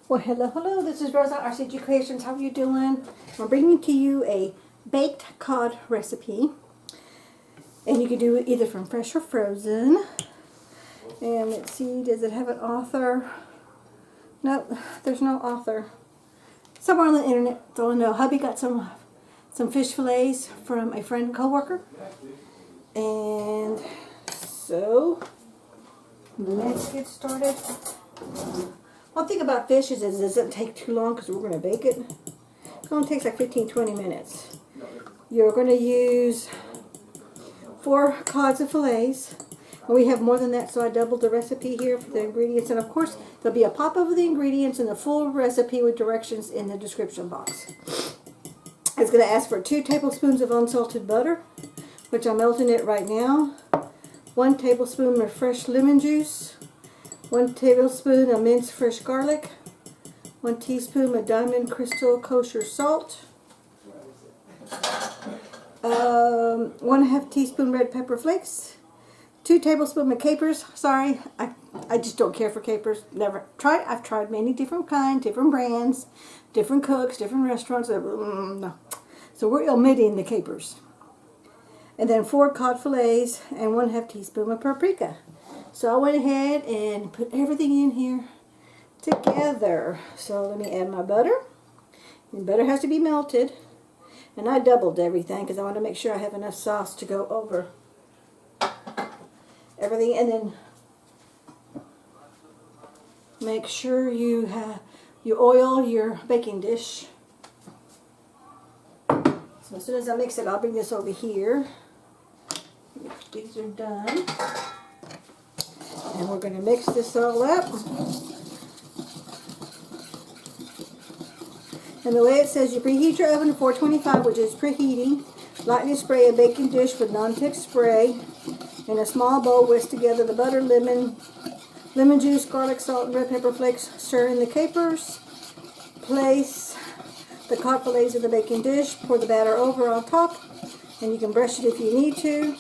Well, hello, this is Rosa, RCG Creations. How are you doing? I'm bringing to you a baked cod recipe. And you can do it either from fresh or frozen. And let's see, does it have an author? Nope, there's no author. Somewhere on the internet, don't know. Hubby got some fish fillets from a friend and co-worker. And so, let's get started. One thing about fish is it doesn't take too long because we're going to bake it. It only takes like 15-20 minutes. You're going to use 4 cods of fillets. And we have more than that, so I doubled the recipe here for the ingredients. And of course, there'll be a pop of the ingredients and the full recipe with directions in the description box. It's going to ask for 2 tablespoons of unsalted butter, which I'm melting it right now. 1 tablespoon of fresh lemon juice. 1 tablespoon of minced fresh garlic, 1 teaspoon of diamond crystal kosher salt, 1/2 teaspoon red pepper flakes, 2 tablespoons of capers. Sorry, I just don't care for capers. I've tried many different kinds, different brands, different cooks, different restaurants. No. So we're omitting the capers. And then 4 cod fillets and 1/2 teaspoon of paprika. So I went ahead and put everything in here together. So let me add my butter. And butter has to be melted. And I doubled everything because I want to make sure I have enough sauce to go over everything. And then make sure you oil your baking dish. So as soon as I mix it, I'll bring this over here. These are done. And we're going to mix this all up. And the way it says, you preheat your oven to 425, which is preheating. Lightly spray a baking dish with non-stick spray. In a small bowl, whisk together the butter, lemon juice, garlic, salt, and red pepper flakes. Stir in the capers. Place the cod fillets in the baking dish. Pour the batter over on top. And you can brush it if you need to.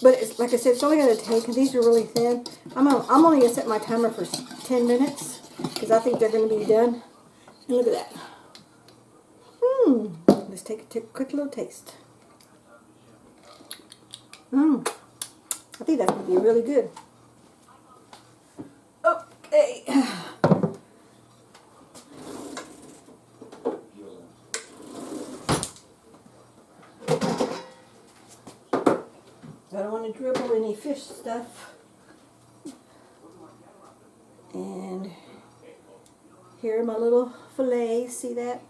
But it's, like I said, it's only going to take, these are really thin. I'm only going to set my timer for 10 minutes because I think they're going to be done. And look at that. Let's take a quick little taste. I think that's going to be really good. Okay. I don't want to dribble any fish stuff. And here are my little fillets. See that?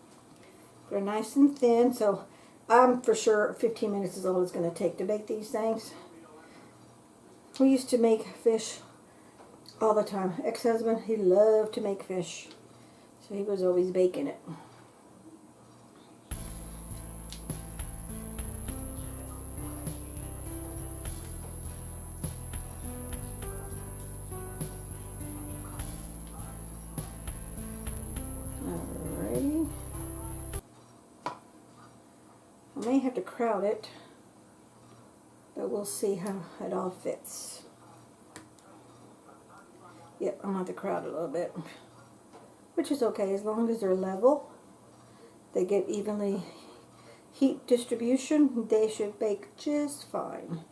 They're nice and thin. So I'm for sure 15 minutes is all it's going to take to bake these things. We used to make fish all the time. Ex-husband, he loved to make fish. So he was always baking it. I may have to crowd it, but we'll see how it all fits. Yep, I'm going to have to crowd it a little bit, which is okay as long as they're level. They get evenly heat distribution. They should bake just fine.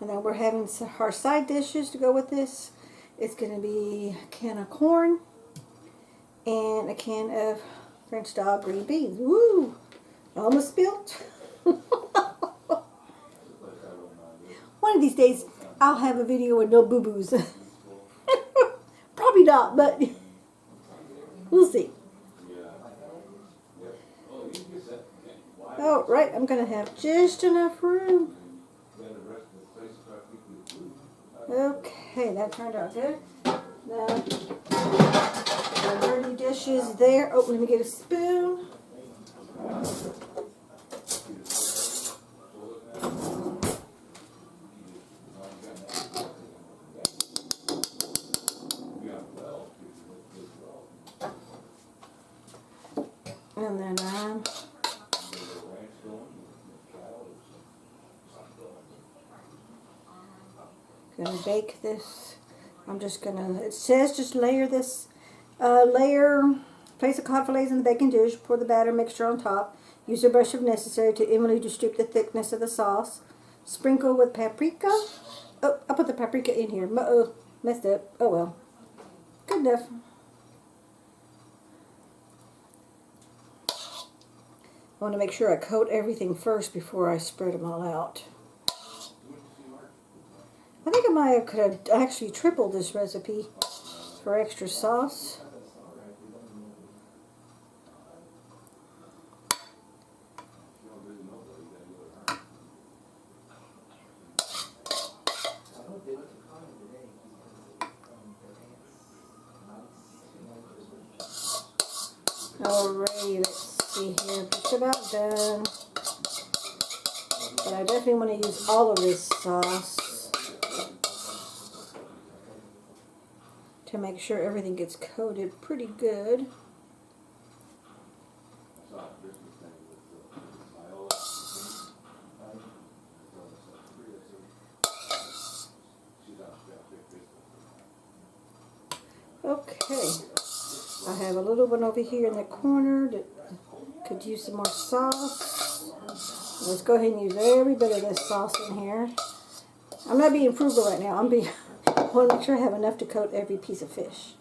And then we're having our side dishes to go with this. It's going to be a can of corn and a can of French style green beans. Woo! Almost spilled. One of these days, I'll have a video with no boo-boos. Probably not, but we'll see. Oh, right, I'm going to have just enough room. Okay, that turned out good. Now, our dirty dishes there. Oh, let me get a spoon. And then I'm going to bake this I'm just gonna, it says just layer this, place the cod fillets in the baking dish, pour the batter mixture on top, use a brush if necessary to evenly distribute the thickness of the sauce, sprinkle with paprika. Oh, I put the paprika in here. Uh-oh, messed up. Oh well. Good enough. I want to make sure I coat everything first before I spread them all out. I think I could have actually tripled this recipe for extra sauce. Alrighty, let's see here. Just about done. But I definitely want to use all of this sauce to make sure everything gets coated pretty good. Okay. I have a little one over here in the corner that could use some more sauce. Let's go ahead and use every bit of this sauce in here. I'm not being frugal right now. I want to make sure I have enough to coat every piece of fish.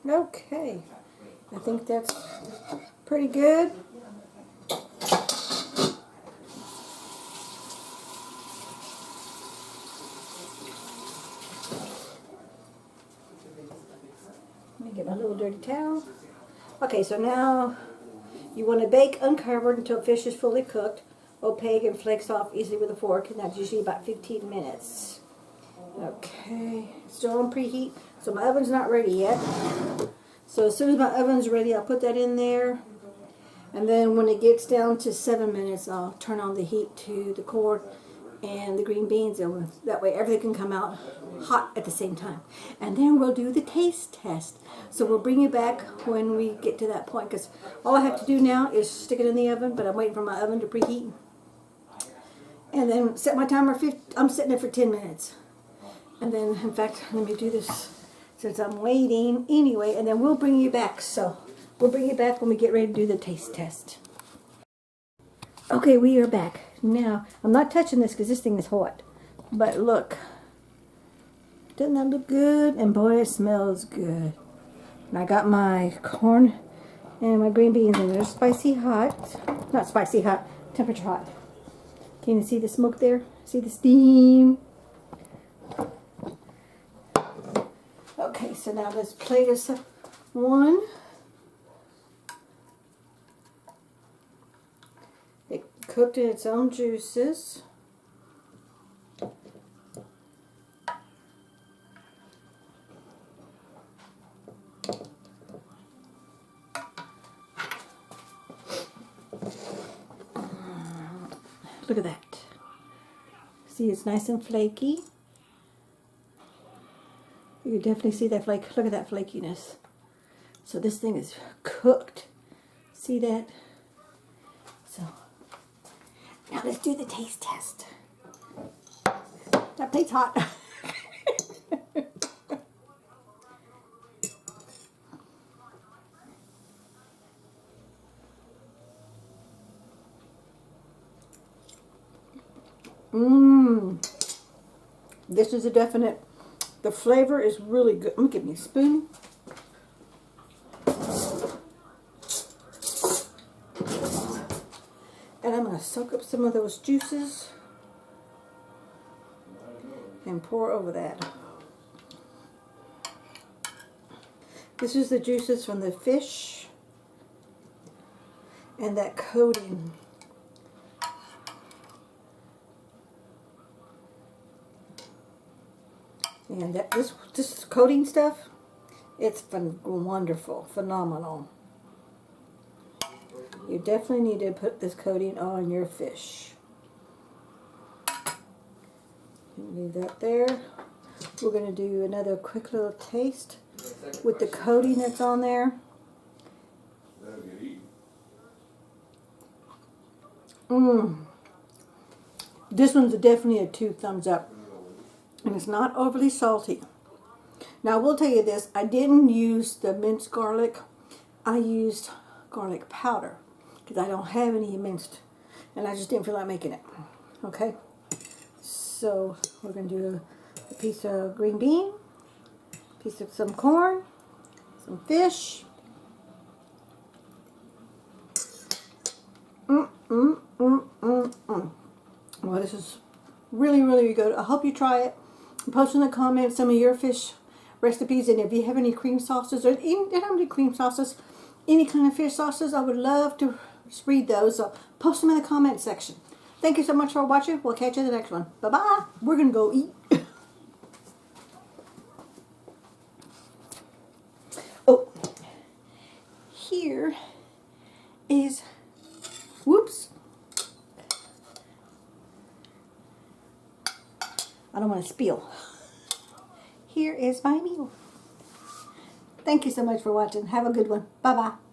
Okay. I think that's pretty good. Let me get my little dirty towel. Okay, so now you want to bake uncovered until fish is fully cooked, opaque and flakes off easily with a fork, and that's usually about 15 minutes. Okay, still on preheat, so my oven's not ready yet. So as soon as my oven's ready, I'll put that in there. And then when it gets down to 7 minutes, I'll turn on the heat to the core and the green beans. And that way everything can come out hot at the same time. And then we'll do the taste test. So we'll bring you back when we get to that point. Because all I have to do now is stick it in the oven. But I'm waiting for my oven to preheat. And then set my timer. I'm setting it for 10 minutes. And then, in fact, let me do this since I'm waiting anyway, and then we'll bring you back. So we'll bring you back when we get ready to do the taste test. Okay, we are back. Now, I'm not touching this because this thing is hot. But look. Doesn't that look good? And boy, it smells good. And I got my corn and my green beans in there. Spicy hot. Not spicy hot, temperature hot. Can you see the smoke there? See the steam? Okay, so now let's plate us one. It cooked in its own juices. Look at that. See, it's nice and flaky. You can definitely see that flake. Look at that flakiness. So this thing is cooked. See that? So now let's do the taste test. That plate's hot. This is a definite. The flavor is really good. Let me give me a spoon. And I'm going to soak up some of those juices and pour over that. This is the juices from the fish and that coating. And that this coating stuff, it's wonderful, phenomenal. You definitely need to put this coating on your fish. Leave that there. we're going to do another quick little taste with the coating that's on there. This one's definitely a 2 thumbs up. And it's not overly salty. Now, I will tell you this. I didn't use the minced garlic. I used garlic powder because I don't have any minced. And I just didn't feel like making it. Okay? So, we're going to do a piece of green bean, a piece of some corn, some fish. Well, this is really, really good. I hope you try it. Post in the comments some of your fish recipes, and if you have any cream sauces, or even if any cream sauces, any kind of fish sauces, I would love to read those. So post them in the comment section. Thank you so much for watching. We'll catch you in the next one. Bye-bye. We're going to go eat. Oh, here is, whoops. I don't want to spill. Here is my meal. Thank you so much for watching. Have a good one. Bye-bye.